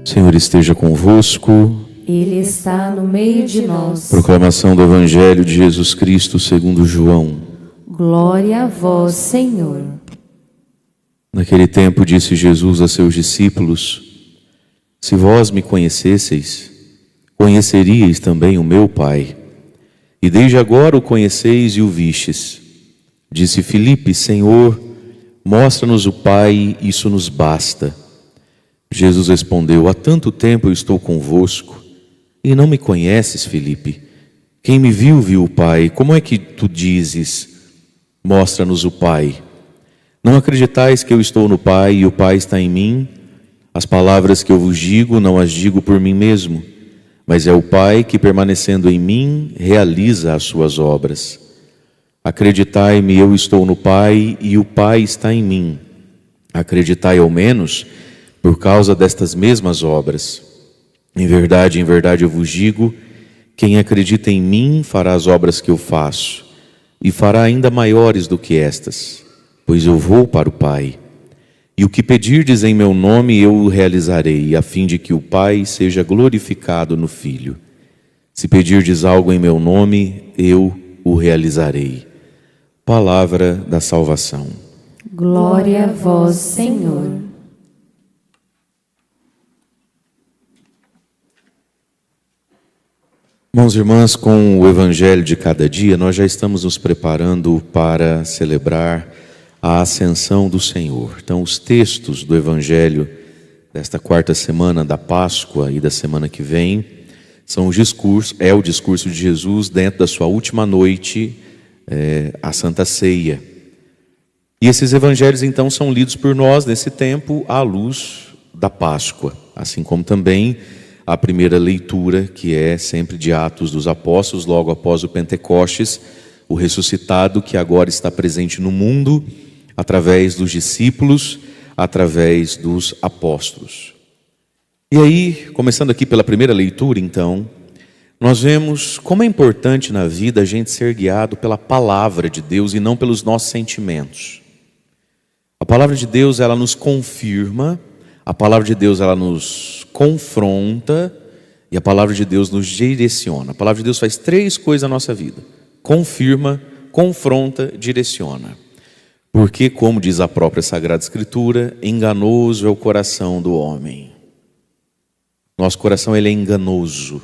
Senhor esteja convosco. Ele está no meio de nós. Proclamação do Evangelho de Jesus Cristo segundo João. Glória a vós, Senhor. Naquele tempo disse Jesus a seus discípulos: Se vós me conhecesseis, conheceríeis também o meu Pai. E desde agora o conheceis e o vistes. Disse Filipe: Senhor, mostra-nos o Pai, isso nos basta. Jesus respondeu: Há tanto tempo eu estou convosco, e não me conheces, Filipe. Quem me viu, viu o Pai. Como é que tu dizes: mostra-nos o Pai? Não acreditais que eu estou no Pai e o Pai está em mim? As palavras que eu vos digo, não as digo por mim mesmo, mas é o Pai que, permanecendo em mim, realiza as suas obras. Acreditai-me, eu estou no Pai e o Pai está em mim. Acreditai ao menos por causa destas mesmas obras. Em verdade eu vos digo, quem acredita em mim fará as obras que eu faço, e fará ainda maiores do que estas, pois eu vou para o Pai. E o que pedirdes em meu nome eu o realizarei, a fim de que o Pai seja glorificado no Filho. Se pedirdes algo em meu nome, eu o realizarei. Palavra da salvação. Glória a vós, Senhor. Irmãos e irmãs, com o Evangelho de cada dia, nós já estamos nos preparando para celebrar a Ascensão do Senhor. Então, os textos do Evangelho desta quarta semana da Páscoa e da semana que vem são o discurso de Jesus dentro da sua última noite, a Santa Ceia. E esses evangelhos, então, são lidos por nós nesse tempo à luz da Páscoa, assim como também a primeira leitura, que é sempre de Atos dos Apóstolos, logo após o Pentecostes, o ressuscitado que agora está presente no mundo, através dos discípulos, através dos apóstolos. E aí, começando aqui pela primeira leitura, então, nós vemos como é importante na vida a gente ser guiado pela palavra de Deus e não pelos nossos sentimentos. A palavra de Deus, ela nos confirma, a palavra de Deus, ela nos confronta e a palavra de Deus nos direciona. A palavra de Deus faz três coisas na nossa vida: confirma, confronta, direciona. Porque, como diz a própria Sagrada Escritura, enganoso é o coração do homem. Nosso coração, ele é enganoso.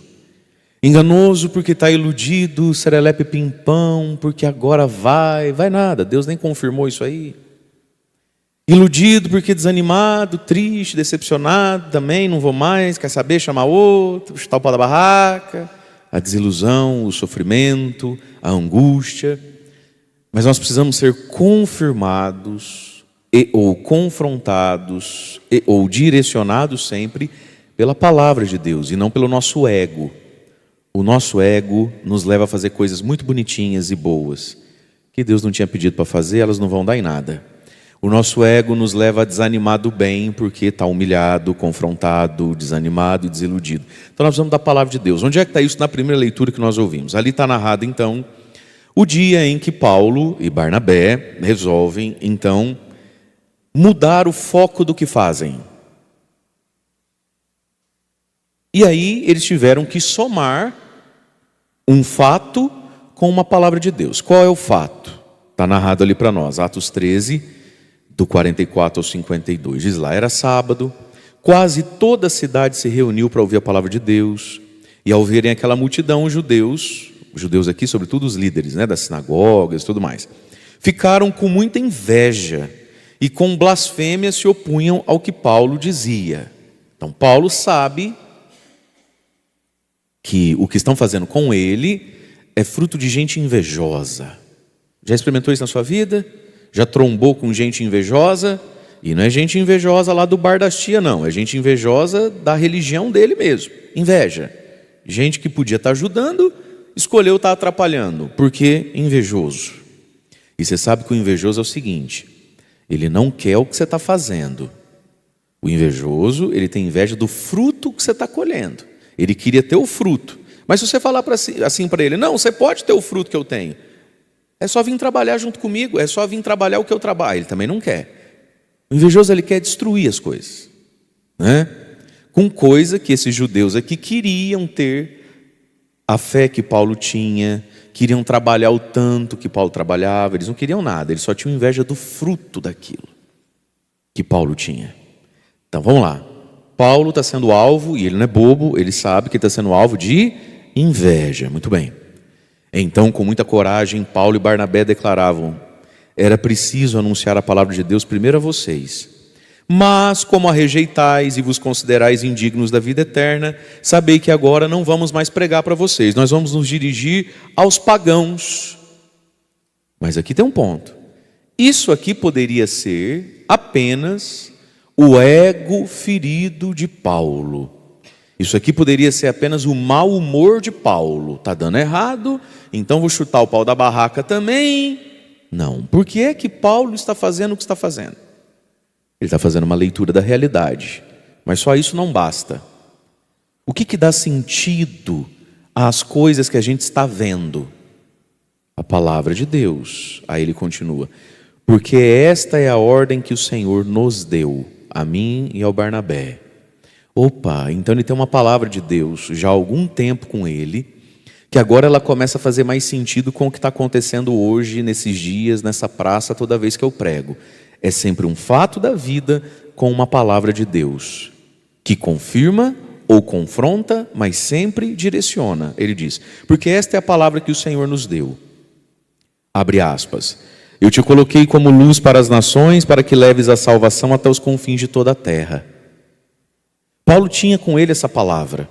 Enganoso porque está iludido, serelepe pimpão, porque agora vai nada, Deus nem confirmou isso aí. Iludido porque desanimado, triste, decepcionado, também não vou mais, quer saber, chamar outro, chutar o pau da barraca, a desilusão, o sofrimento, a angústia. Mas nós precisamos ser confirmados ou confrontados ou direcionados sempre pela palavra de Deus e não pelo nosso ego. O nosso ego nos leva a fazer coisas muito bonitinhas e boas, que Deus não tinha pedido para fazer, elas não vão dar em nada. O nosso ego nos leva a desanimar do bem, porque está humilhado, confrontado, desanimado e desiludido. Então nós precisamos da palavra de Deus. Onde é que está isso na primeira leitura que nós ouvimos? Ali está narrado então o dia em que Paulo e Barnabé resolvem então mudar o foco do que fazem. E aí eles tiveram que somar um fato com uma palavra de Deus. Qual é o fato? Está narrado ali para nós, Atos 13, do 44 ao 52. Diz lá: era sábado, quase toda a cidade se reuniu para ouvir a palavra de Deus. E ao verem aquela multidão, os judeus aqui, sobretudo os líderes, das sinagogas e tudo mais, ficaram com muita inveja e com blasfêmia se opunham ao que Paulo dizia. Então Paulo sabe que o que estão fazendo com ele é fruto de gente invejosa. Já experimentou isso na sua vida? Já trombou com gente invejosa? E não é gente invejosa lá do bar das tia, não. É gente invejosa da religião dele mesmo. Inveja. Gente que podia estar ajudando, escolheu estar atrapalhando. Porque invejoso. E você sabe que o invejoso é o seguinte: ele não quer o que você está fazendo. O invejoso, ele tem inveja do fruto que você está colhendo. Ele queria ter o fruto. Mas se você falar assim para ele: não, você pode ter o fruto que eu tenho. É só vir trabalhar junto comigo, é só vir trabalhar o que eu trabalho. Ele também não quer. O invejoso, ele quer destruir as coisas, né? com coisa que esses judeus aqui queriam ter a fé que Paulo tinha, queriam trabalhar o tanto que Paulo trabalhava. Eles não queriam nada, eles só tinham inveja do fruto daquilo que Paulo tinha. Então vamos lá, Paulo está sendo alvo, e ele não é bobo, ele sabe que está sendo alvo de inveja. Muito bem. Então, com muita coragem, Paulo e Barnabé declaravam: era preciso anunciar a palavra de Deus primeiro a vocês. Mas, como a rejeitais e vos considerais indignos da vida eterna, sabei que agora não vamos mais pregar para vocês, nós vamos nos dirigir aos pagãos. Mas aqui tem um ponto. Isso aqui poderia ser apenas o ego ferido de Paulo. Isso aqui poderia ser apenas o mau humor de Paulo. Está dando errado, então vou chutar o pau da barraca também. Não. Por que é que Paulo está fazendo o que está fazendo? Ele está fazendo uma leitura da realidade. Mas só isso não basta. O que dá sentido às coisas que a gente está vendo? A palavra de Deus. Aí ele continua: porque esta é a ordem que o Senhor nos deu, a mim e ao Barnabé. Opa, então ele tem uma palavra de Deus já há algum tempo com ele, que agora ela começa a fazer mais sentido com o que está acontecendo hoje, nesses dias, nessa praça, toda vez que eu prego. É sempre um fato da vida com uma palavra de Deus, que confirma ou confronta, mas sempre direciona. Ele diz: porque esta é a palavra que o Senhor nos deu. Abre aspas. Eu te coloquei como luz para as nações, para que leves a salvação até os confins de toda a terra. Paulo tinha com ele essa palavra,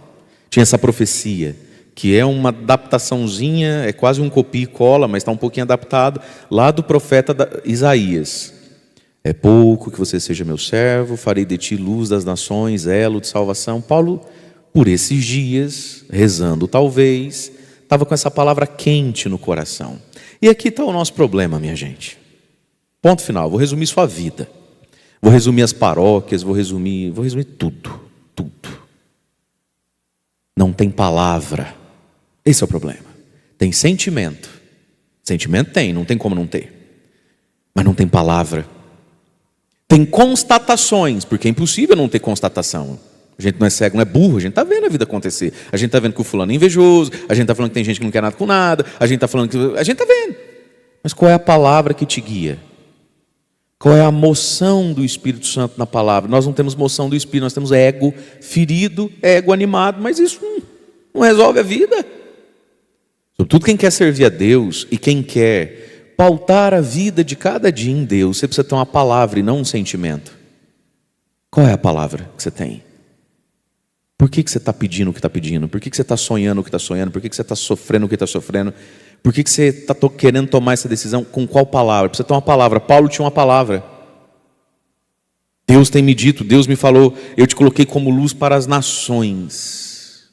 tinha essa profecia, que é uma adaptaçãozinha, é quase um copia e cola, mas está um pouquinho adaptado, lá do profeta Isaías. É pouco que você seja meu servo, farei de ti luz das nações, elo de salvação. Paulo, por esses dias, rezando talvez, estava com essa palavra quente no coração. E aqui está o nosso problema, minha gente. Ponto final, vou resumir sua vida. Vou resumir as paróquias, vou resumir tudo. Não tem palavra. Esse é o problema. Tem sentimento. Sentimento tem, não tem como não ter. Mas não tem palavra. Tem constatações, porque é impossível não ter constatação. A gente não é cego, não é burro, a gente está vendo a vida acontecer. A gente está vendo que o fulano é invejoso, a gente está falando que tem gente que não quer nada com nada, a gente está falando que... A gente está vendo. Mas qual é a palavra que te guia? Qual é a moção do Espírito Santo na palavra? Nós não temos moção do Espírito, nós temos ego ferido, ego animado, mas isso não resolve a vida. Sobretudo quem quer servir a Deus e quem quer pautar a vida de cada dia em Deus, você precisa ter uma palavra e não um sentimento. Qual é a palavra que você tem? Por que você está pedindo o que está pedindo? Por que você está sonhando o que está sonhando? Por que você está sofrendo o que está sofrendo? Por que você está querendo tomar essa decisão? Com qual palavra? Precisa ter uma palavra. Paulo tinha uma palavra. Deus tem me dito, Deus me falou, eu te coloquei como luz para as nações.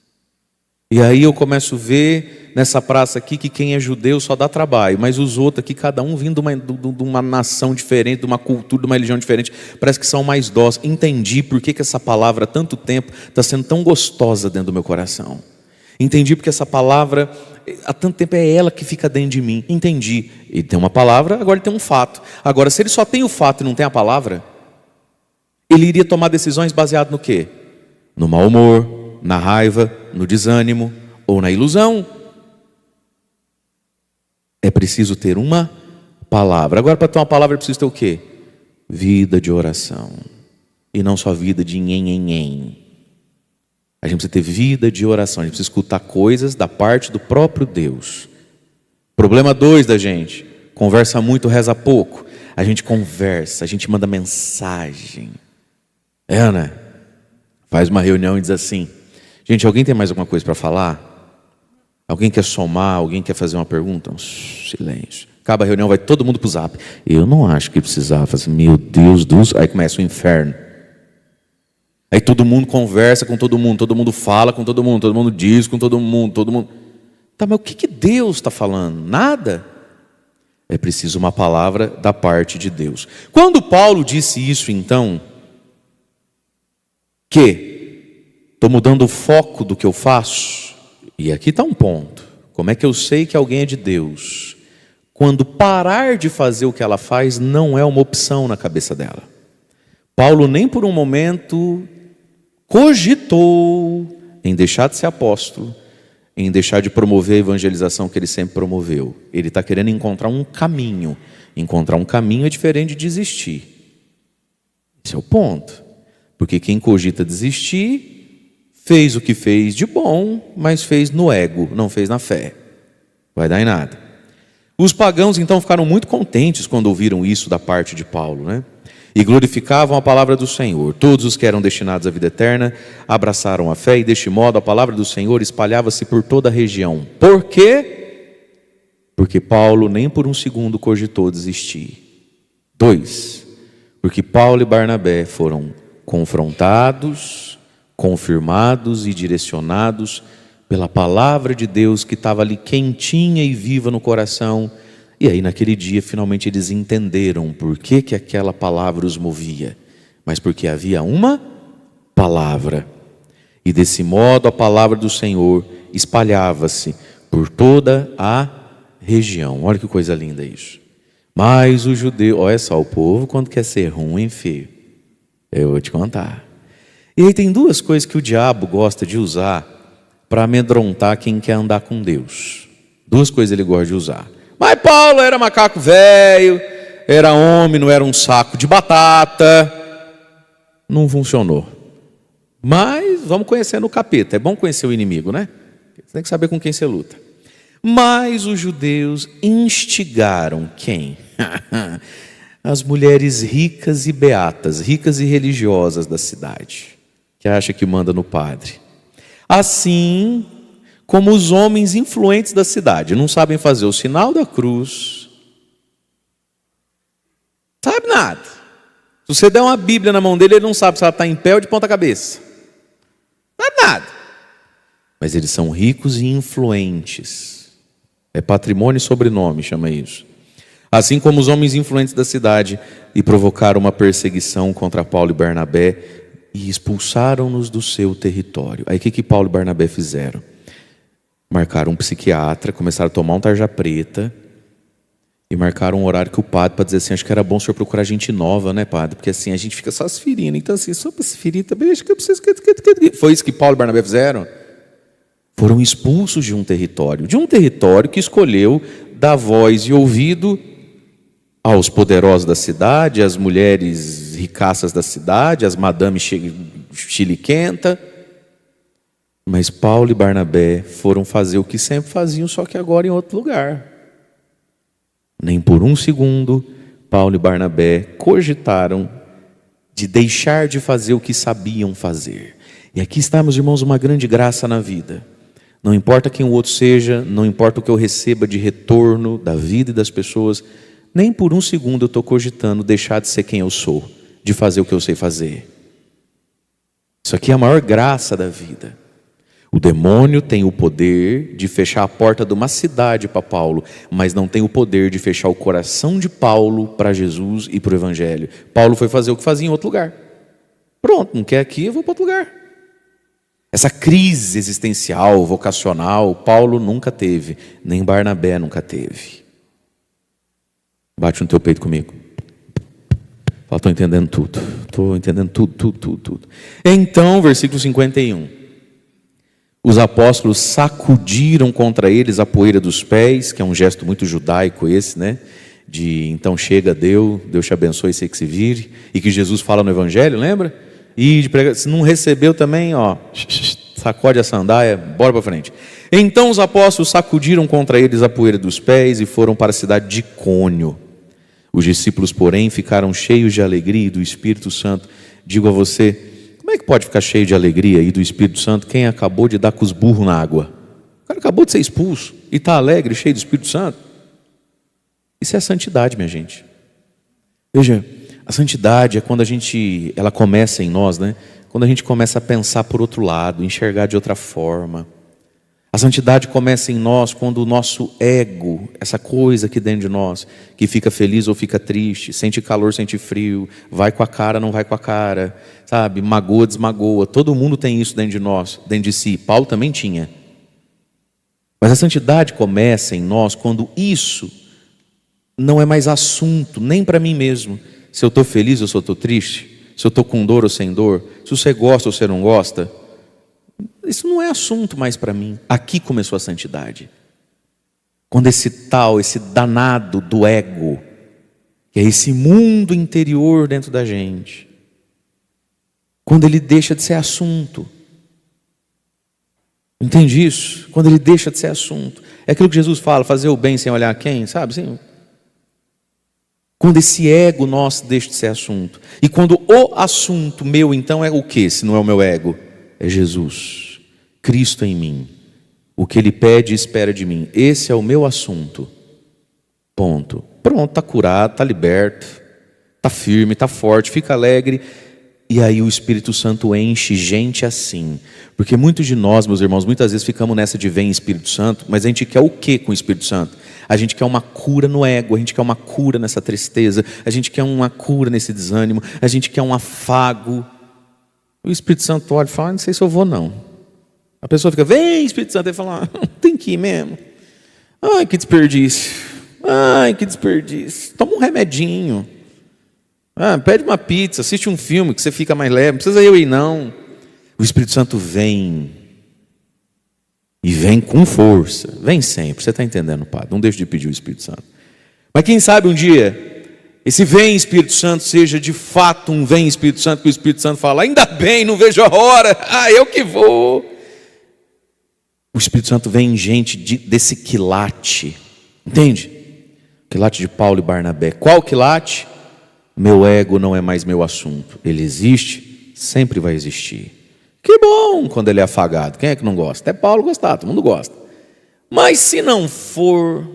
E aí eu começo a ver nessa praça aqui que quem é judeu só dá trabalho, mas os outros aqui, cada um vindo de uma nação diferente, de uma cultura, de uma religião diferente, parece que são mais dóceis. Entendi por que essa palavra há tanto tempo está sendo tão gostosa dentro do meu coração. Entendi porque essa palavra, há tanto tempo é ela que fica dentro de mim. Entendi. Ele tem uma palavra, agora ele tem um fato. Agora, se ele só tem o fato e não tem a palavra, ele iria tomar decisões baseadas no quê? No mau humor, na raiva, no desânimo ou na ilusão. É preciso ter uma palavra. Agora, para ter uma palavra, é preciso ter o quê? Vida de oração. E não só vida de nhen. A gente precisa ter vida de oração. A gente precisa escutar coisas da parte do próprio Deus. Problema 2 da gente: conversa muito, reza pouco. A gente conversa, a gente manda mensagem. Ana, faz uma reunião e diz assim: gente, alguém tem mais alguma coisa para falar? Alguém quer somar? Alguém quer fazer uma pergunta? Silêncio. Acaba a reunião, vai todo mundo para o zap. Eu não acho que precisava. Meu Deus do céu. Aí começa o inferno. Aí todo mundo conversa com todo mundo fala com todo mundo diz com todo mundo. Tá, mas o que Deus está falando? Nada. É preciso uma palavra da parte de Deus. Quando Paulo disse isso, então, que estou mudando o foco do que eu faço, e aqui está um ponto: como é que eu sei que alguém é de Deus? Quando parar de fazer o que ela faz não é uma opção na cabeça dela. Paulo nem por um momento cogitou em deixar de ser apóstolo, em deixar de promover a evangelização que ele sempre promoveu. Ele está querendo encontrar um caminho. Encontrar um caminho é diferente de desistir. Esse é o ponto. Porque quem cogita desistir, fez o que fez de bom, mas fez no ego, não fez na fé. Vai dar em nada. Os pagãos então ficaram muito contentes quando ouviram isso da parte de Paulo, né? E glorificavam a palavra do Senhor. Todos os que eram destinados à vida eterna abraçaram a fé, e deste modo a palavra do Senhor espalhava-se por toda a região. Por quê? Porque Paulo nem por um segundo cogitou desistir. 2. Porque Paulo e Barnabé foram confrontados, confirmados e direcionados pela palavra de Deus que estava ali quentinha e viva no coração. E aí naquele dia finalmente eles entenderam por que aquela palavra os movia. Mas porque havia uma palavra. E desse modo a palavra do Senhor espalhava-se por toda a região. Olha que coisa linda isso. Mas o judeu, olha só, o povo quando quer ser ruim, filho, eu vou te contar. E aí tem duas coisas que o diabo gosta de usar para amedrontar quem quer andar com Deus. Duas coisas ele gosta de usar. Mas Paulo era macaco velho, era homem, não era um saco de batata. Não funcionou. Mas vamos conhecendo o capeta. É bom conhecer o inimigo, né? Você tem que saber com quem você luta. Mas os judeus instigaram quem? As mulheres ricas e beatas, ricas e religiosas da cidade, que acha que manda no padre. Assim como os homens influentes da cidade, não sabem fazer o sinal da cruz, sabe nada. Se você der uma Bíblia na mão dele, ele não sabe se ela está em pé ou de ponta cabeça. Sabe nada. Mas eles são ricos e influentes. É patrimônio e sobrenome, chama isso. Assim como os homens influentes da cidade, e provocaram uma perseguição contra Paulo e Barnabé, e expulsaram-nos do seu território. Aí o que Paulo e Barnabé fizeram? Marcaram um psiquiatra, começaram a tomar um tarja preta, e marcaram um horário que o padre, para dizer assim, acho que era bom o senhor procurar gente nova, né, padre? Porque assim, a gente fica só se ferindo. Então assim, só para se ferir também, acho que eu preciso... Foi isso que Paulo e Barnabé fizeram? Foram expulsos de um território que escolheu dar voz e ouvido aos poderosos da cidade, às mulheres ricaças da cidade, às madames chiliquenta. Mas Paulo e Barnabé foram fazer o que sempre faziam, só que agora em outro lugar. Nem por um segundo, Paulo e Barnabé cogitaram de deixar de fazer o que sabiam fazer. E aqui está, meus irmãos, uma grande graça na vida. Não importa quem o outro seja, não importa o que eu receba de retorno da vida e das pessoas, nem por um segundo eu estou cogitando deixar de ser quem eu sou, de fazer o que eu sei fazer. Isso aqui é a maior graça da vida. O demônio tem o poder de fechar a porta de uma cidade para Paulo, mas não tem o poder de fechar o coração de Paulo para Jesus e para o Evangelho. Paulo foi fazer o que fazia em outro lugar. Pronto, não quer aqui, eu vou para outro lugar. Essa crise existencial, vocacional, Paulo nunca teve, nem Barnabé nunca teve. Bate no teu peito comigo. Fala, estou entendendo tudo. Estou entendendo tudo. Então, versículo 51. Os apóstolos sacudiram contra eles a poeira dos pés, que é um gesto muito judaico esse, né? De então chega, Deus te abençoe, sei que se vire. E que Jesus fala no Evangelho, lembra? E de pregar, se não recebeu também, ó, sacode a sandália, bora para frente. Então os apóstolos sacudiram contra eles a poeira dos pés e foram para a cidade de Icônio. Os discípulos, porém, ficaram cheios de alegria e do Espírito Santo. Digo a você, como é que pode ficar cheio de alegria e do Espírito Santo quem acabou de dar com os burros na água? O cara acabou de ser expulso e está alegre, cheio do Espírito Santo. Isso é a santidade, minha gente. Veja, a santidade é quando ela começa em nós, né? Quando a gente começa a pensar por outro lado, enxergar de outra forma. A santidade começa em nós quando o nosso ego, essa coisa aqui dentro de nós, que fica feliz ou fica triste, sente calor, sente frio, vai com a cara, não vai com a cara, sabe? Magoa, desmagoa. Todo mundo tem isso dentro de nós, dentro de si. Paulo também tinha. Mas a santidade começa em nós quando isso não é mais assunto, nem para mim mesmo. Se eu estou feliz ou se eu estou triste, se eu estou com dor ou sem dor, se você gosta ou você não gosta, isso não é assunto mais para mim. Aqui começou a santidade. Quando esse danado do ego, que é esse mundo interior dentro da gente, quando ele deixa de ser assunto. Entende isso? Quando ele deixa de ser assunto. É aquilo que Jesus fala, fazer o bem sem olhar quem, sabe? Assim, quando esse ego nosso deixa de ser assunto. E quando o assunto meu então é o quê? Se não é o meu ego? É Jesus, Cristo em mim. O que Ele pede e espera de mim. Esse é o meu assunto. Ponto. Pronto, está curado, está liberto, está firme, está forte, fica alegre. E aí o Espírito Santo enche gente assim. Porque muitos de nós, meus irmãos, muitas vezes ficamos nessa de vem Espírito Santo, mas a gente quer o que com o Espírito Santo? A gente quer uma cura no ego, a gente quer uma cura nessa tristeza, a gente quer uma cura nesse desânimo, a gente quer um afago. O Espírito Santo olha e fala, não sei se eu vou não. A pessoa fica, vem Espírito Santo, e fala, tem que ir mesmo. Ai, que desperdício. Ai, que desperdício. Toma um remedinho. Pede uma pizza, assiste um filme que você fica mais leve, não precisa eu ir não. O Espírito Santo vem. E vem com força. Vem sempre, você está entendendo, Padre? Não deixe de pedir o Espírito Santo. Mas quem sabe um dia, esse vem Espírito Santo seja de fato um vem Espírito Santo, que o Espírito Santo fala, ainda bem, não vejo a hora, eu que vou. O Espírito Santo vem em gente desse quilate, entende? Quilate de Paulo e Barnabé. Qual quilate? Meu ego não é mais meu assunto. Ele existe, sempre vai existir. Que bom quando ele é afagado. Quem é que não gosta? Até Paulo gostava, todo mundo gosta. Mas se não for,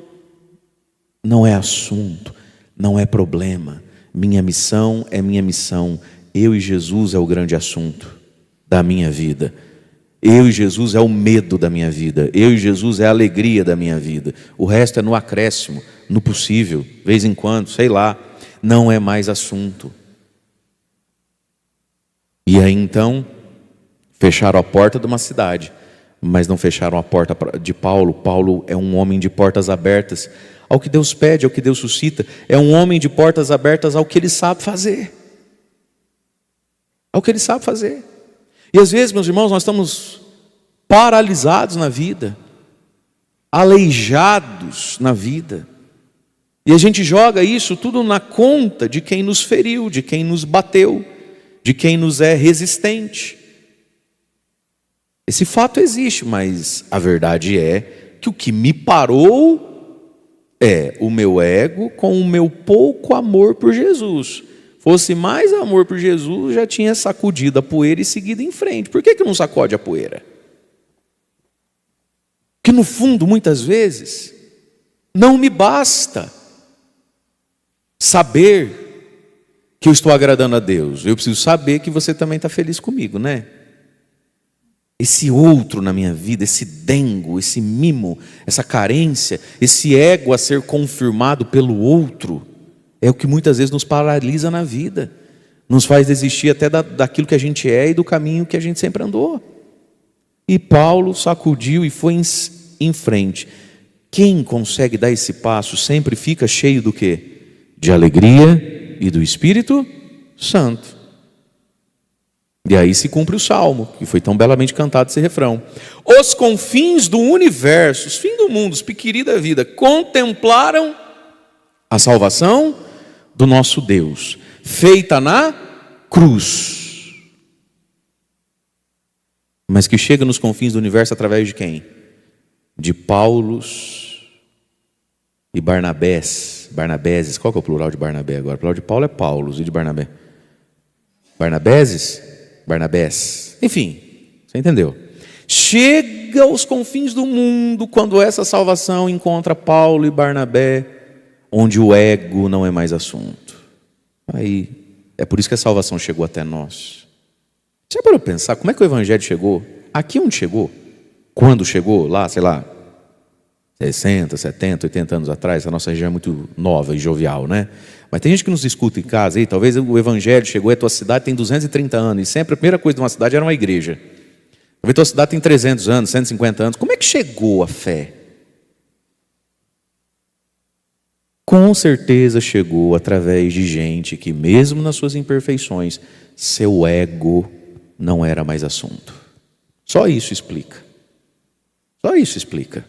não é assunto, não é problema. Minha missão é minha missão. Eu e Jesus é o grande assunto da minha vida. Eu e Jesus é o medo da minha vida. Eu e Jesus é a alegria da minha vida. O resto é no acréscimo, no possível, de vez em quando, sei lá. Não é mais assunto. E aí então, fecharam a porta de uma cidade, mas não fecharam a porta de Paulo. Paulo é um homem de portas abertas ao que Deus pede, ao que Deus suscita. É um homem de portas abertas ao que ele sabe fazer. Ao que ele sabe fazer. E às vezes, meus irmãos, nós estamos paralisados na vida, aleijados na vida. E a gente joga isso tudo na conta de quem nos feriu, de quem nos bateu, de quem nos é resistente. Esse fato existe, mas a verdade é que o que me parou é o meu ego com o meu pouco amor por Jesus. Fosse mais amor por Jesus, já tinha sacudido a poeira e seguido em frente. Por que não sacode a poeira? Que no fundo, muitas vezes, não me basta saber que eu estou agradando a Deus. Eu preciso saber que você também está feliz comigo, né? Esse outro na minha vida, esse dengo, esse mimo, essa carência, esse ego a ser confirmado pelo outro, é o que muitas vezes nos paralisa na vida. Nos faz desistir até daquilo que a gente é e do caminho que a gente sempre andou. E Paulo sacudiu e foi em frente. Quem consegue dar esse passo sempre fica cheio do quê? De alegria e do Espírito Santo. E aí se cumpre o salmo, que foi tão belamente cantado esse refrão. Os confins do universo, os fins do mundo, os piquiri da vida, contemplaram a salvação do nosso Deus, feita na cruz. Mas que chega nos confins do universo através de quem? De Paulos e Barnabés. Barnabeses, qual que é o plural de Barnabé agora? O plural de Paulo é Paulos e de Barnabé? Barnabeses? Barnabés. Enfim, você entendeu? Chega aos confins do mundo quando essa salvação encontra Paulo e Barnabé, onde o ego não é mais assunto. Aí, é por isso que a salvação chegou até nós. Já parou para pensar como é que o evangelho chegou? Aqui onde chegou? Quando chegou? Lá, sei lá, 60, 70, 80 anos atrás. A nossa região é muito nova e jovial, né? Mas tem gente que nos escuta em casa aí, talvez o evangelho chegou e a tua cidade tem 230 anos, e sempre a primeira coisa de uma cidade era uma igreja. Talvez a tua cidade tem 300 anos, 150 anos. Como é que chegou a fé? com certeza chegou através de gente que, mesmo nas suas imperfeições, seu ego não era mais assunto. Só isso explica. Só isso explica.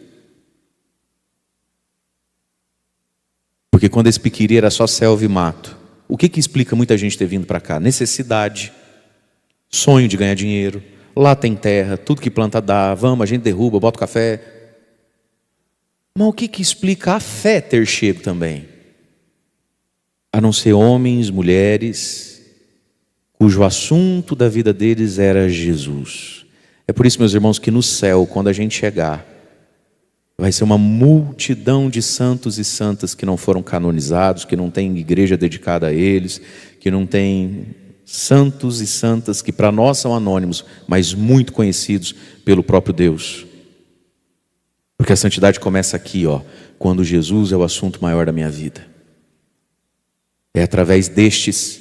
Porque quando esse Piquiri era só selva e mato, o que explica muita gente ter vindo para cá? Necessidade, sonho de ganhar dinheiro, lá tem terra, tudo que planta dá, vamos, a gente derruba, bota o café. Mas o que explica a fé ter chego também? A não ser homens, mulheres, cujo assunto da vida deles era Jesus. É por isso, meus irmãos, que no céu, quando a gente chegar, vai ser uma multidão de santos e santas que não foram canonizados, que não tem igreja dedicada a eles, que não tem santos e santas que para nós são anônimos, mas muito conhecidos pelo próprio Deus. Porque a santidade começa aqui, quando Jesus é o assunto maior da minha vida. É através destes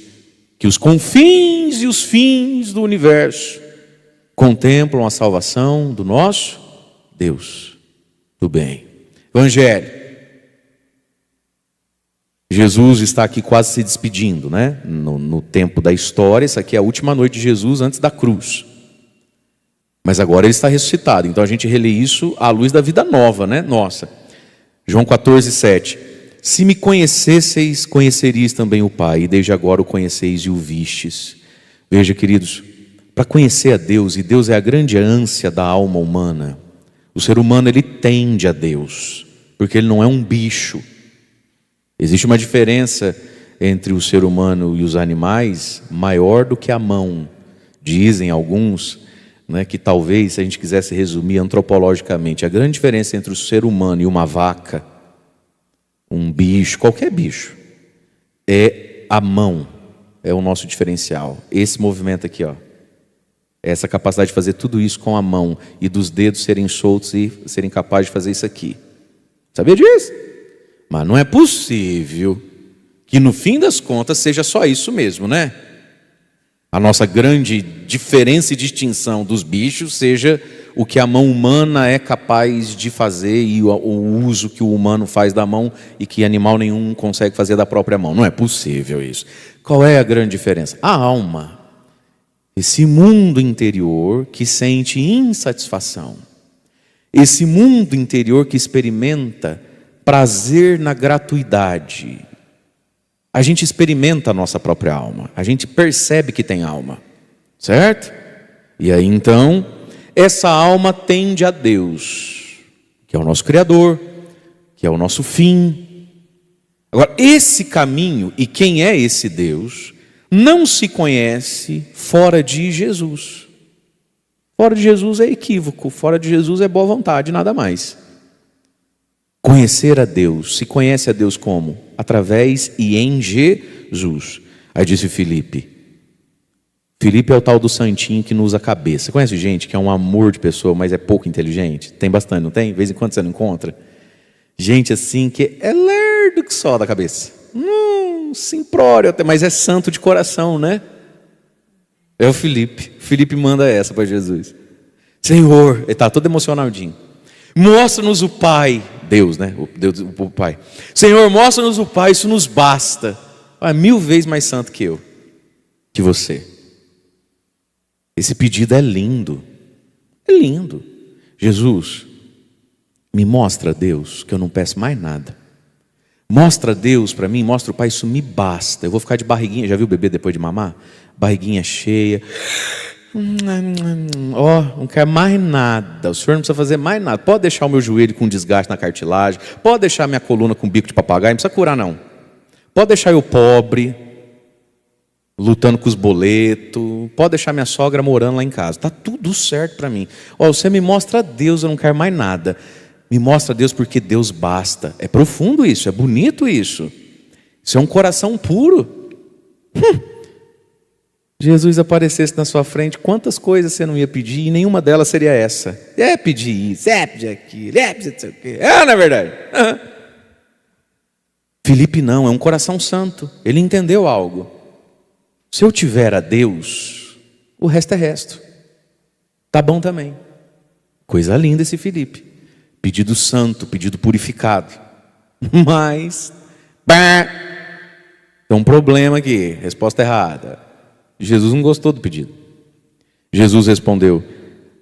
que os confins e os fins do universo contemplam a salvação do nosso Deus do bem. Evangelho. Jesus está aqui quase se despedindo, né? No tempo da história, essa aqui é a última noite de Jesus antes da cruz. Mas agora ele está ressuscitado, então a gente relê isso à luz da vida nova, né? Nossa. João 14:7. Se me conhecesseis, conheceríeis também o Pai, e desde agora o conheceis e o vistes. Veja, queridos, para conhecer a Deus, e Deus é a grande ânsia da alma humana. O ser humano, ele tende a Deus, porque ele não é um bicho. Existe uma diferença entre o ser humano e os animais maior do que a mão. Dizem alguns, né, que talvez, se a gente quisesse resumir antropologicamente, a grande diferença entre o ser humano e uma vaca, um bicho, qualquer bicho, é a mão, é o nosso diferencial. Esse movimento aqui, essa capacidade de fazer tudo isso com a mão e dos dedos serem soltos e serem capazes de fazer isso aqui. Sabia disso? Mas não é possível que no fim das contas seja só isso mesmo, né? A nossa grande diferença e distinção dos bichos seja o que a mão humana é capaz de fazer e o uso que o humano faz da mão e que animal nenhum consegue fazer da própria mão. Não é possível isso. Qual é a grande diferença? A alma. Esse mundo interior que sente insatisfação. Esse mundo interior que experimenta prazer na gratuidade. A gente experimenta a nossa própria alma. A gente percebe que tem alma. Certo? E aí então, essa alma tende a Deus, que é o nosso Criador, que é o nosso fim. Agora, esse caminho, e quem é esse Deus, não se conhece fora de Jesus. Fora de Jesus é equívoco, fora de Jesus é boa vontade, nada mais. Conhecer a Deus, se conhece a Deus como? Através e em Jesus. Aí disse Filipe. Filipe é o tal do santinho que não usa cabeça. Você conhece gente que é um amor de pessoa, mas é pouco inteligente? Tem bastante, não tem? De vez em quando você não encontra. Gente assim que é lerdo que só da cabeça. Simplório até, mas é santo de coração, né? É o Filipe. Filipe manda essa para Jesus. Senhor, ele está todo emocionadinho. Mostra-nos o Pai. Deus, né? O Pai. Senhor, mostra-nos o Pai, isso nos basta. É 1000 vezes mais santo que eu, que você. Esse pedido é lindo. É lindo. Jesus, me mostra, Deus, que eu não peço mais nada. Mostra Deus para mim, mostra o Pai, isso me basta. Eu vou ficar de barriguinha, já viu o bebê depois de mamar? Barriguinha cheia. Não quero mais nada. O senhor não precisa fazer mais nada. Pode deixar o meu joelho com desgaste na cartilagem. Pode deixar minha coluna com bico de papagaio. Não precisa curar não. Pode deixar eu pobre, lutando com os boletos. Pode deixar minha sogra morando lá em casa. Está tudo certo para mim. Você me mostra Deus, eu não quero mais nada. Me mostra Deus porque Deus basta. É profundo isso, é bonito isso. Isso é um coração puro. Jesus aparecesse na sua frente, quantas coisas você não ia pedir e nenhuma delas seria essa. Pedir isso, pedir aquilo, pedir não sei o quê. Não é verdade? Filipe não, é um coração santo. Ele entendeu algo. Se eu tiver a Deus, o resto é resto. Tá bom também. Coisa linda esse Filipe. Pedido santo, pedido purificado. Mas Pá! Tem um problema aqui, resposta errada. Jesus não gostou do pedido. Jesus respondeu: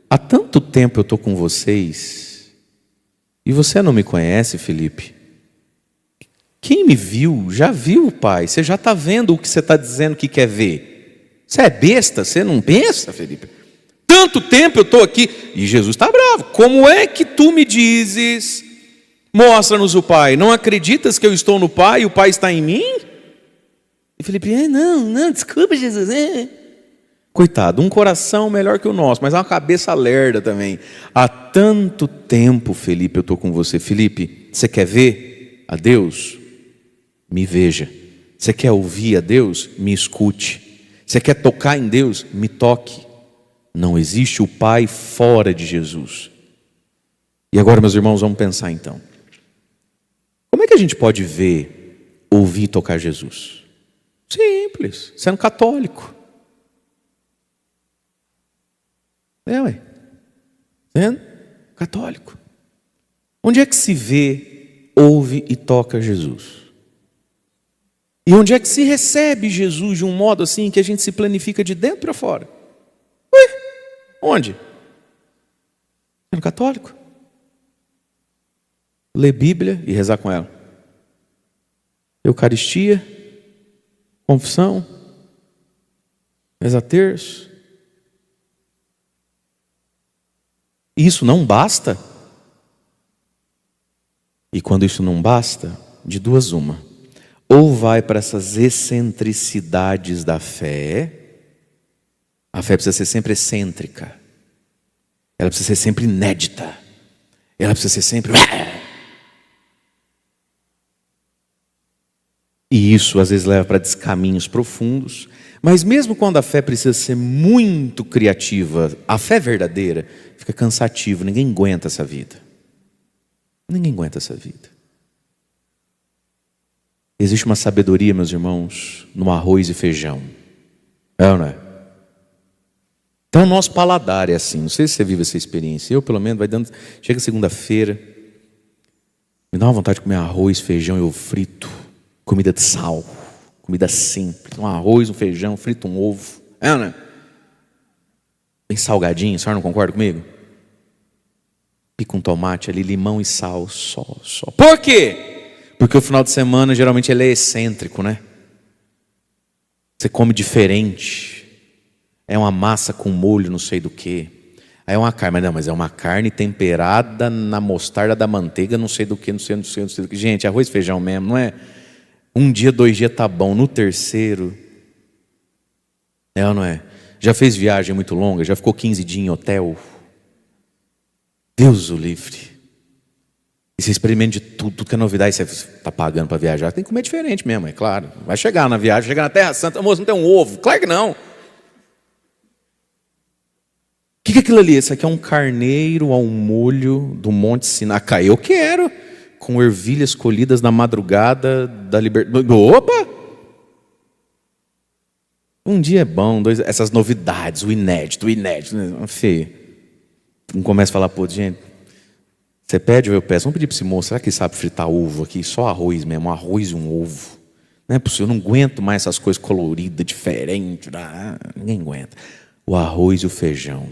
há tanto tempo eu estou com vocês e você não me conhece, Felipe? Quem me viu, já viu o Pai. Você já está vendo o que você está dizendo que quer ver. Você é besta, você não pensa, Felipe? Tanto tempo eu estou aqui. E Jesus está bravo. Como é que tu me dizes, mostra-nos o Pai? Não acreditas que eu estou no Pai e o Pai está em mim? E Felipe, não, desculpa, Jesus. Coitado, um coração melhor que o nosso, mas uma cabeça lerda também. Há tanto tempo, Felipe, eu estou com você. Felipe, você quer ver a Deus? Me veja. Você quer ouvir a Deus? Me escute. Você quer tocar em Deus? Me toque. Não existe o Pai fora de Jesus. E agora, meus irmãos, vamos pensar então. Como é que a gente pode ver, ouvir e tocar Jesus? Simples, sendo católico. Sendo católico. Onde é que se vê, ouve e toca Jesus? E onde é que se recebe Jesus de um modo assim que a gente se planifica de dentro para fora? Onde? Sendo católico. Ler Bíblia e rezar com ela. Eucaristia, confissão, reza terço. Isso não basta? E quando isso não basta, de duas uma. Ou vai para essas excentricidades da fé. A fé precisa ser sempre excêntrica. Ela precisa ser sempre inédita. Ela precisa ser sempre... E isso às vezes leva para descaminhos profundos. Mas mesmo quando a fé precisa ser muito criativa, a fé verdadeira fica cansativo. Ninguém aguenta essa vida. Ninguém aguenta essa vida. Existe uma sabedoria, meus irmãos, no arroz e feijão. É ou não é? Então o nosso paladar é assim. Não sei se você vive essa experiência. Eu, pelo menos, vai dando... Chega segunda-feira, me dá uma vontade de comer arroz, feijão e ovo frito. Comida de sal. Comida simples. Um arroz, um feijão, frito, um ovo. É ou não é? Bem salgadinho, a senhora não concorda comigo? Pica um tomate ali, limão e sal, só. Por quê? Porque o final de semana, geralmente, ele é excêntrico, né? Você come diferente. É uma massa com molho, não sei do que. Aí é uma carne, mas é uma carne temperada na mostarda da manteiga, não sei do que, não sei do que. Gente, arroz e feijão mesmo, não é? Um dia, 2 dias tá bom, no terceiro... É ou não é? Já fez viagem muito longa, já ficou 15 dias em hotel? Deus o livre. E você experimenta de tudo que é novidade, você está pagando para viajar, tem que comer diferente mesmo, é claro. Vai chegar na viagem, chegar na Terra Santa, moço, não tem um ovo? Claro que não. O que é aquilo ali? Isso aqui é um carneiro ao molho do Monte Sinai. Eu quero, com ervilhas colhidas na madrugada da liberdade. Opa! Um dia é bom, essas novidades, o inédito, feio. Um começa a falar, pô, gente, você pede ou eu peço? Vamos pedir para esse moço, será que ele sabe fritar ovo aqui? Só arroz mesmo, um arroz e um ovo. Não é possível, eu não aguento mais essas coisas coloridas, diferentes. Ninguém aguenta. O arroz e o feijão.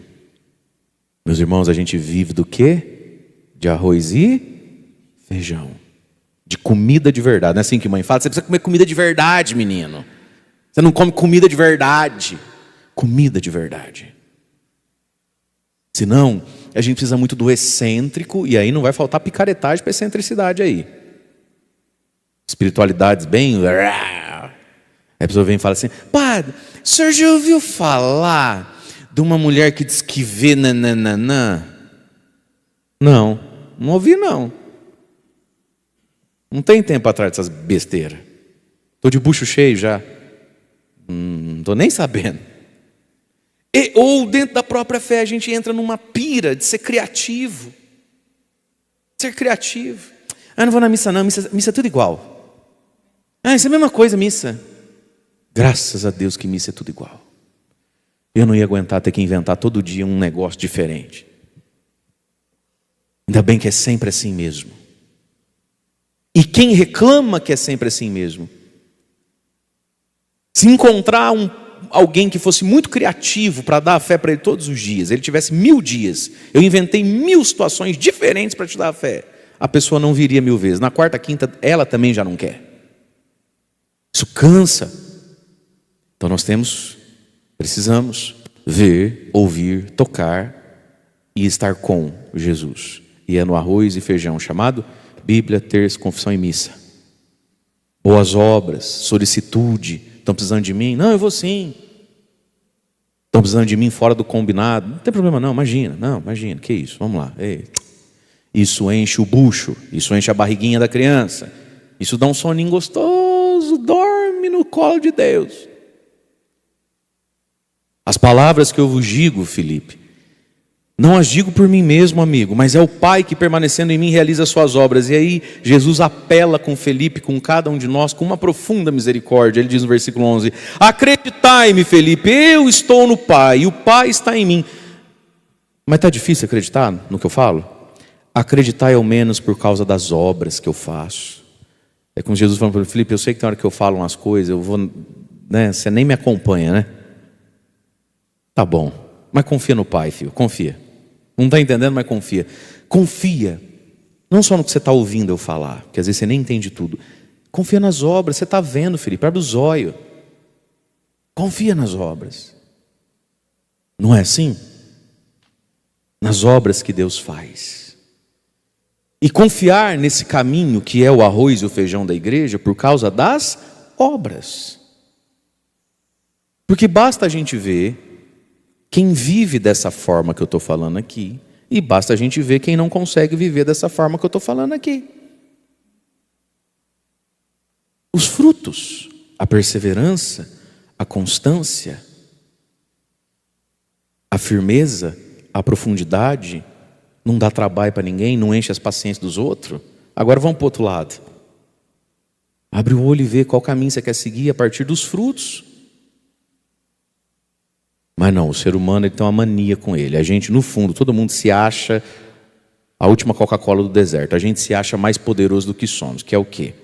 Meus irmãos, a gente vive do quê? De arroz e feijão. De comida de verdade. Não é assim que mãe fala? Você precisa comer comida de verdade, menino. Você não come comida de verdade. Comida de verdade. Senão, a gente precisa muito do excêntrico, e aí não vai faltar picaretagem para excentricidade aí. Espiritualidades bem... Aí a pessoa vem e fala assim, padre, o senhor já ouviu falar de uma mulher que diz que vê nananana? Não ouvi não. Não tem tempo atrás dessas besteiras. Estou de bucho cheio já. Não estou nem sabendo. Ou dentro da própria fé a gente entra numa pira de ser criativo. Ser criativo. Não vou na missa não, missa é tudo igual. Isso é a mesma coisa, missa. Graças a Deus que missa é tudo igual. Eu não ia aguentar ter que inventar todo dia um negócio diferente. Ainda bem que é sempre assim mesmo. E quem reclama que é sempre assim mesmo? Se encontrar alguém que fosse muito criativo para dar a fé para ele todos os dias, ele tivesse 1000 dias, eu inventei 1000 situações diferentes para te dar a fé, a pessoa não viria 1000 vezes. Na quarta, quinta, ela também já não quer. Isso cansa. Então nós precisamos ver, ouvir, tocar e estar com Jesus. E é no arroz e feijão chamado Bíblia, terço, confissão e missa. Boas obras, solicitude. Estão precisando de mim? Não, eu vou sim. Estão precisando de mim fora do combinado? Não tem problema não, imagina. Não, imagina, que isso, vamos lá. Ei. Isso enche o bucho, isso enche a barriguinha da criança. Isso dá um soninho gostoso, dorme no colo de Deus. As palavras que eu vos digo, Felipe, não as digo por mim mesmo, amigo, mas é o Pai que permanecendo em mim realiza as suas obras. E aí Jesus apela com Felipe, com cada um de nós, com uma profunda misericórdia. Ele diz no versículo 11: acreditai-me, Felipe, eu estou no Pai e o Pai está em mim. Mas está difícil acreditar no que eu falo? Acreditai ao menos por causa das obras que eu faço. É como Jesus falando para Felipe: eu sei que tem hora que eu falo umas coisas, eu vou, né, você nem me acompanha, né? Tá bom, mas confia no Pai, filho, confia. Não está entendendo, mas confia. Confia, não só no que você está ouvindo eu falar, porque às vezes você nem entende tudo. Confia nas obras, você está vendo, Felipe, abre o zóio. Confia nas obras. Não é assim? Nas obras que Deus faz. E confiar nesse caminho que é o arroz e o feijão da igreja por causa das obras. Porque basta a gente ver quem vive dessa forma que eu estou falando aqui, e basta a gente ver quem não consegue viver dessa forma que eu estou falando aqui. Os frutos, a perseverança, a constância, a firmeza, a profundidade, não dá trabalho para ninguém, não enche as paciências dos outros. Agora vamos para o outro lado. Abre o olho e vê qual caminho você quer seguir a partir dos frutos. Mas não, o ser humano ele tem uma mania com ele. A gente, no fundo, todo mundo se acha a última Coca-Cola do deserto. A gente se acha mais poderoso do que somos, que é o quê?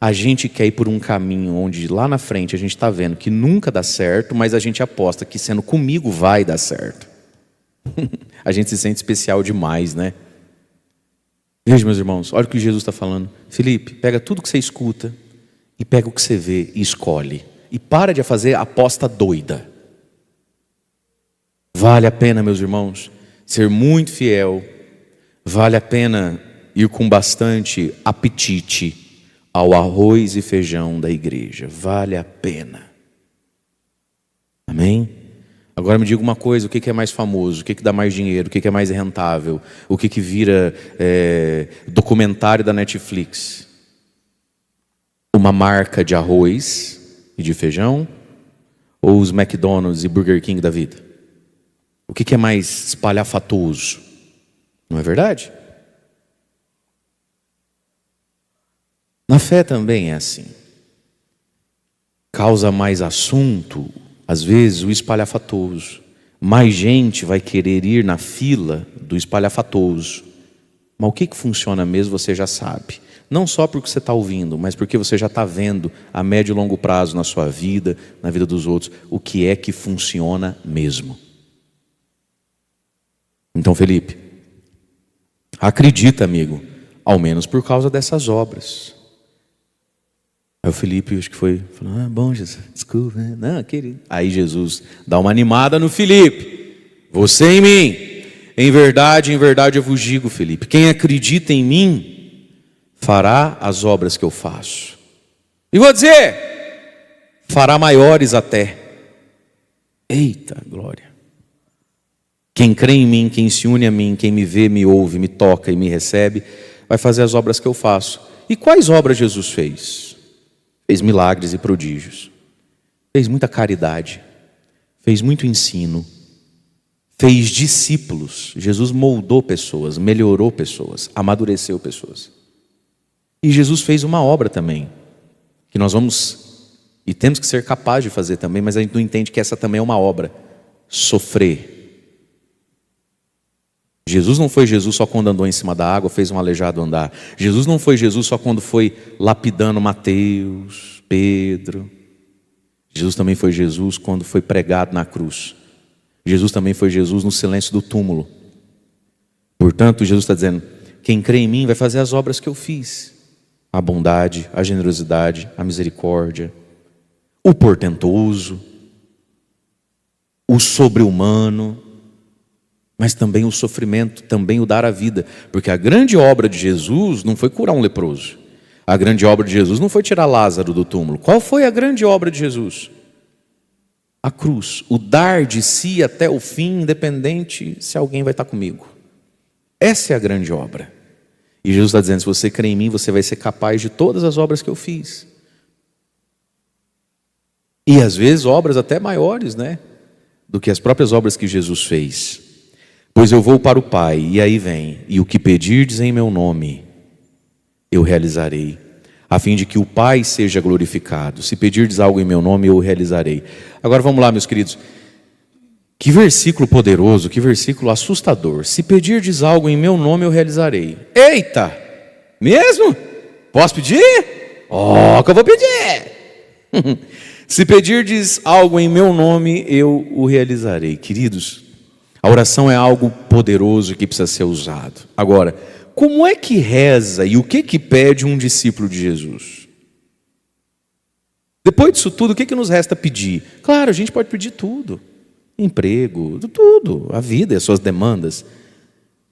A gente quer ir por um caminho onde lá na frente a gente está vendo que nunca dá certo, mas a gente aposta que sendo comigo vai dar certo. A gente se sente especial demais, né? Veja, meus irmãos, olha o que Jesus está falando. Felipe, pega tudo que você escuta e pega o que você vê e escolhe. E para de fazer aposta doida. Vale a pena, meus irmãos, ser muito fiel. Vale a pena ir com bastante apetite ao arroz e feijão da igreja. Vale a pena. Amém? Agora me diga uma coisa: o que é mais famoso? O que dá mais dinheiro? O que é mais rentável? O que vira documentário da Netflix? Uma marca de arroz e de feijão? Ou os McDonald's e Burger King da vida? O que é mais espalhafatoso? Não é verdade? Na fé também é assim. Causa mais assunto, às vezes, o espalhafatoso. Mais gente vai querer ir na fila do espalhafatoso. Mas o que funciona mesmo você já sabe. Não só porque você está ouvindo, mas porque você já está vendo a médio e longo prazo na sua vida, na vida dos outros, o que é que funciona mesmo. Então, Felipe, acredita, amigo, ao menos por causa dessas obras. Aí o Felipe, acho que falou: bom, Jesus, desculpa, né? Não, querido. Aí Jesus dá uma animada no Felipe: você em mim, em verdade eu vos digo, Felipe, quem acredita em mim, fará as obras que eu faço. E vou dizer, fará maiores até. Eita, glória. Quem crê em mim, quem se une a mim, quem me vê, me ouve, me toca e me recebe, vai fazer as obras que eu faço. E quais obras Jesus fez? Fez milagres e prodígios. Fez muita caridade. Fez muito ensino. Fez discípulos. Jesus moldou pessoas, melhorou pessoas, amadureceu pessoas. E Jesus fez uma obra também, que nós vamos e temos que ser capazes de fazer também, mas a gente não entende que essa também é uma obra: sofrer. Jesus não foi Jesus só quando andou em cima da água, fez um aleijado andar. Jesus não foi Jesus só quando foi lapidando Mateus, Pedro. Jesus também foi Jesus quando foi pregado na cruz. Jesus também foi Jesus no silêncio do túmulo. Portanto, Jesus está dizendo: quem crê em mim vai fazer as obras que eu fiz. A bondade, a generosidade, a misericórdia, o portentoso, o sobre-humano, mas também o sofrimento, também o dar a vida. Porque a grande obra de Jesus não foi curar um leproso. A grande obra de Jesus não foi tirar Lázaro do túmulo. Qual foi a grande obra de Jesus? A cruz, o dar de si até o fim, independente se alguém vai estar comigo. Essa é a grande obra. E Jesus está dizendo: se você crê em mim, você vai ser capaz de todas as obras que eu fiz. E às vezes obras até maiores, né, do que as próprias obras que Jesus fez. Pois eu vou para o Pai, e aí vem: e o que pedirdes em meu nome, eu realizarei, a fim de que o Pai seja glorificado. Se pedirdes algo em meu nome, eu o realizarei. Agora vamos lá, meus queridos. Que versículo poderoso, que versículo assustador. Se pedirdes algo em meu nome, eu realizarei. Eita! Mesmo? Posso pedir? Ó, que eu vou pedir! Se pedirdes algo em meu nome, eu o realizarei. Queridos, a oração é algo poderoso que precisa ser usado. Agora, como é que reza e o que pede um discípulo de Jesus? Depois disso tudo, o que nos resta pedir? Claro, a gente pode pedir tudo. Emprego, tudo, a vida e as suas demandas.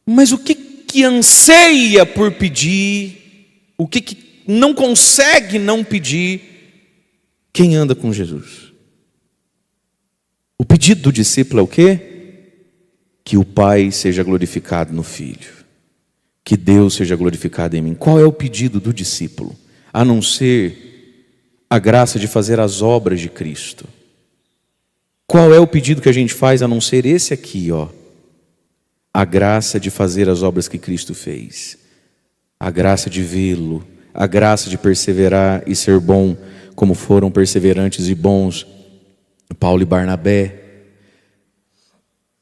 Mas o que anseia por pedir? O que não consegue não pedir? Quem anda com Jesus? O pedido do discípulo é o quê? Que o Pai seja glorificado no Filho. Que Deus seja glorificado em mim. Qual é o pedido do discípulo? A não ser a graça de fazer as obras de Cristo. Qual é o pedido que a gente faz a não ser esse aqui, ó? A graça de fazer as obras que Cristo fez. A graça de vê-lo. A graça de perseverar e ser bom, como foram perseverantes e bons Paulo e Barnabé.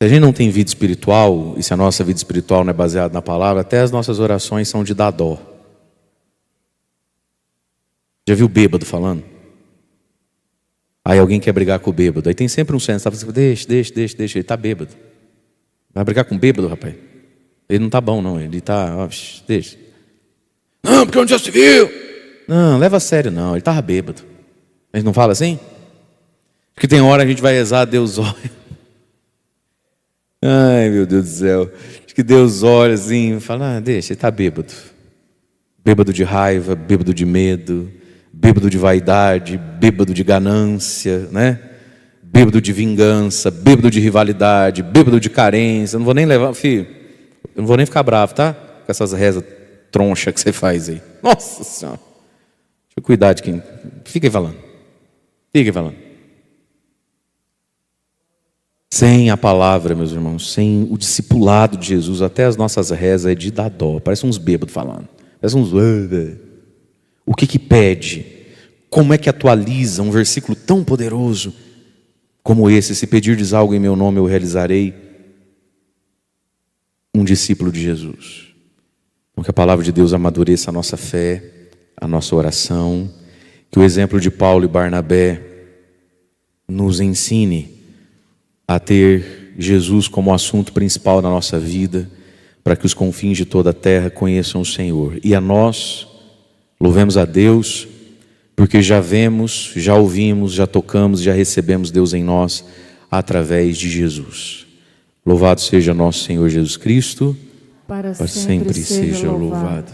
Se a gente não tem vida espiritual, e se a nossa vida espiritual não é baseada na palavra, até as nossas orações são de dar dó. Já viu bêbado falando? Aí alguém quer brigar com o bêbado. Aí tem sempre um senso, deixa, ele está bêbado. Vai brigar com o bêbado, rapaz? Ele não está bom, não. Ele está, deixa. Não, porque onde já se viu? Não, leva a sério, não. Ele estava bêbado. A gente não fala assim? Porque tem hora a gente vai rezar, Deus olha. Ai, meu Deus do céu. Acho que Deus olha assim e fala: deixa, ele está bêbado. Bêbado de raiva, bêbado de medo, bêbado de vaidade, bêbado de ganância, né? Bêbado de vingança, bêbado de rivalidade, bêbado de carência. Eu não vou nem levar, filho, eu não vou nem ficar bravo, tá? Com essas rezas troncha que você faz aí. Nossa Senhora. Deixa eu cuidar de quem. Fica aí falando. Sem a palavra, meus irmãos, sem o discipulado de Jesus, até as nossas rezas é de dar dó. Parece uns bêbados falando. Parece uns... O que pede? Como é que atualiza um versículo tão poderoso como esse? Se pedirdes algo em meu nome, eu realizarei. Um discípulo de Jesus. Então que a palavra de Deus amadureça a nossa fé, a nossa oração. Que o exemplo de Paulo e Barnabé nos ensine a ter Jesus como assunto principal da nossa vida, para que os confins de toda a terra conheçam o Senhor. E a nós, louvemos a Deus, porque já vemos, já ouvimos, já tocamos, já recebemos Deus em nós, através de Jesus. Louvado seja nosso Senhor Jesus Cristo, para sempre seja louvado.